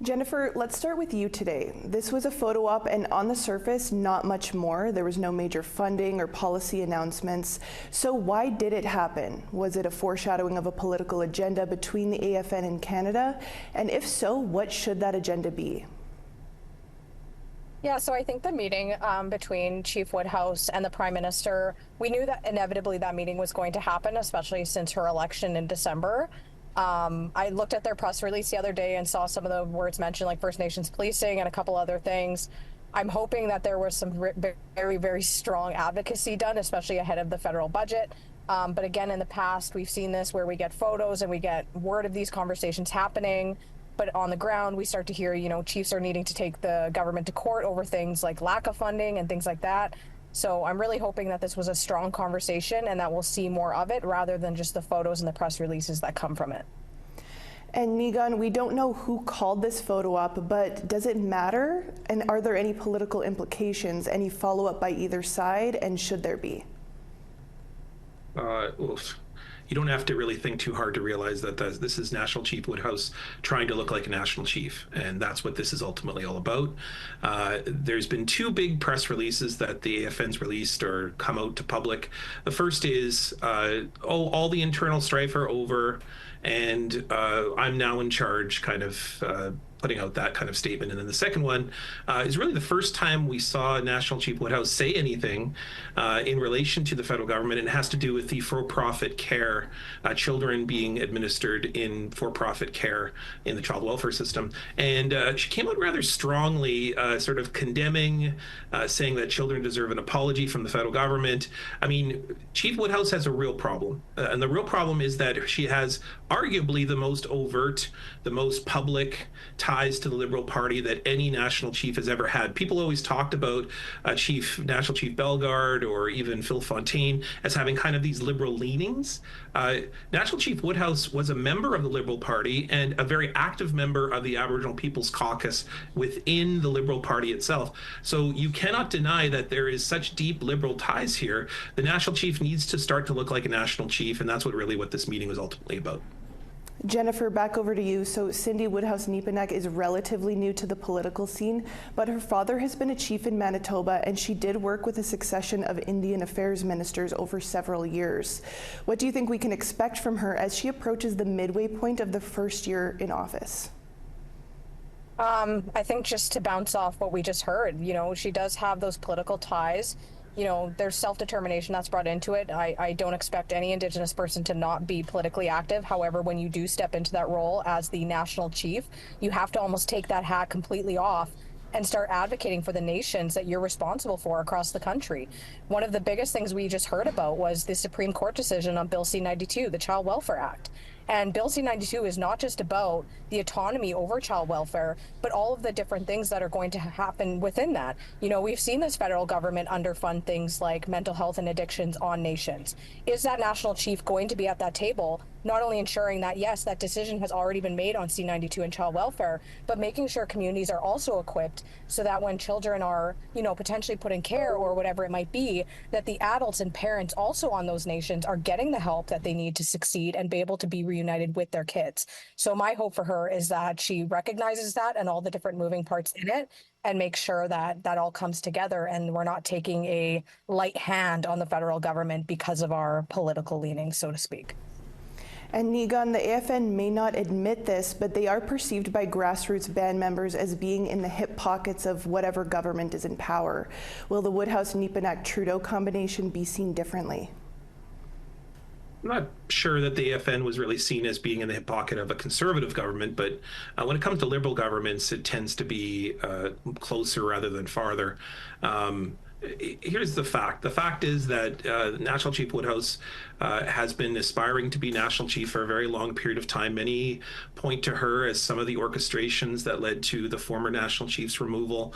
Jennifer, let's start with you today. This was a photo op, and on the surface, not much more. There was no major funding or policy announcements. So why did it happen? Was it a foreshadowing of a political agenda between the AFN and Canada? And if so, what should that agenda be? Yeah, so I think the meeting between Chief Woodhouse and the Prime Minister, we knew that inevitably that meeting was going to happen, especially since her election in December. I looked at their press release the other day and saw some of the words mentioned, like First Nations policing and a couple other things. I'm hoping that there was some very, very strong advocacy done, especially ahead of the federal budget. But again, in the past, we've seen this where we get photos and we get word of these conversations happening. But on the ground, we start to hear, chiefs are needing to take the government to court over things like lack of funding and things like that. So I'm really hoping that this was a strong conversation and that we'll see more of it rather than just the photos and the press releases that come from it. And Nigan, we don't know who called this photo op, but does it matter? And are there any political implications, any follow-up by either side, and should there be? Well, you don't have to really think too hard to realize that this is National Chief Woodhouse trying to look like a national chief, and that's what this is ultimately all about. There's been two big press releases that the AFN's released or come out to public. The first is, all the internal strife are over, and I'm now in charge, kind of putting out that kind of statement. And then the second one is really the first time we saw National Chief Woodhouse say anything in relation to the federal government, and it has to do with the for-profit care, children being administered in for-profit care in the child welfare system. And she came out rather strongly, sort of condemning, saying that children deserve an apology from the federal government. I mean, Chief Woodhouse has a real problem. And the real problem is that she has arguably the most overt, the most public ties to the Liberal Party that any national chief has ever had. People always talked about National Chief Bellegarde or even Phil Fontaine as having kind of these liberal leanings. National Chief Woodhouse was a member of the Liberal Party and a very active member of the Aboriginal People's Caucus within the Liberal Party itself. So you cannot deny that there is such deep Liberal ties here. The national chief needs to start to look like a national chief, and that's what this meeting was ultimately about. Jennifer, back over to you. So Cindy Woodhouse-Nepinak is relatively new to the political scene, but her father has been a chief in Manitoba, and she did work with a succession of Indian Affairs ministers over several years. What do you think we can expect from her as she approaches the midway point of the first year in office? I think just to bounce off what we just heard, she does have those political ties. There's self-determination that's brought into it. I don't expect any Indigenous person to not be politically active. However, when you do step into that role as the national chief, you have to almost take that hat completely off and start advocating for the nations that you're responsible for across the country. One of the biggest things we just heard about was the Supreme Court decision on Bill C-92, the Child Welfare Act. And Bill C-92 is not just about the autonomy over child welfare, but all of the different things that are going to happen within that. We've seen this federal government underfund things like mental health and addictions on nations. Is that national chief going to be at that table, not only ensuring that, yes, that decision has already been made on C-92 and child welfare, but making sure communities are also equipped so that when children are, potentially put in care or whatever it might be, that the adults and parents also on those nations are getting the help that they need to succeed and be able to be reunited with their kids. So my hope for her is that she recognizes that and all the different moving parts in it and make sure that that all comes together and we're not taking a light hand on the federal government because of our political leanings, so to speak. And Nigan, the AFN may not admit this, but they are perceived by grassroots band members as being in the hip pockets of whatever government is in power. Will the Woodhouse-Nepinak Trudeau combination be seen differently? I'm not sure that the AFN was really seen as being in the hip pocket of a conservative government, but when it comes to liberal governments, it tends to be closer rather than farther. Here's the fact. The fact is that National Chief Woodhouse has been aspiring to be national chief for a very long period of time. Many point to her as some of the orchestrations that led to the former national chief's removal,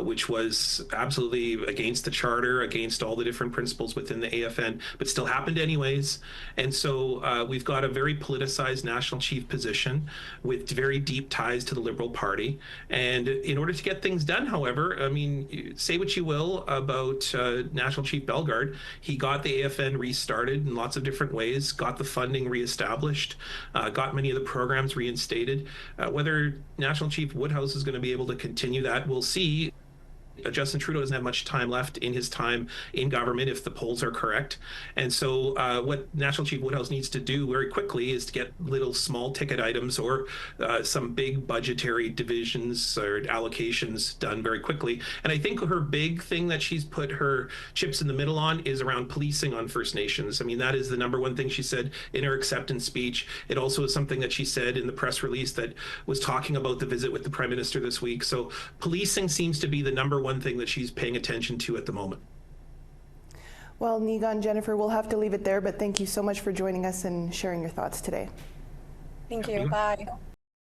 which was absolutely against the charter, against all the different principles within the AFN, but still happened anyways. And so we've got a very politicized national chief position with very deep ties to the Liberal Party. And in order to get things done, however, I mean, say what you will, about National Chief Bellegarde. He got the AFN restarted in lots of different ways, got the funding reestablished, got many of the programs reinstated. Whether National Chief Woodhouse is going to be able to continue that, we'll see. Justin Trudeau doesn't have much time left in his time in government if the polls are correct. And so what National Chief Woodhouse needs to do very quickly is to get little small ticket items or some big budgetary divisions or allocations done very quickly. And I think her big thing that she's put her chips in the middle on is around policing on First Nations. I mean, that is the number one thing she said in her acceptance speech. It also is something that she said in the press release that was talking about the visit with the Prime Minister this week. So policing seems to be the number one thing that she's paying attention to at the moment. Well, Niigaan, Jennifer, we'll have to leave it there, but thank you so much for joining us and sharing your thoughts today. Thank you. Bye.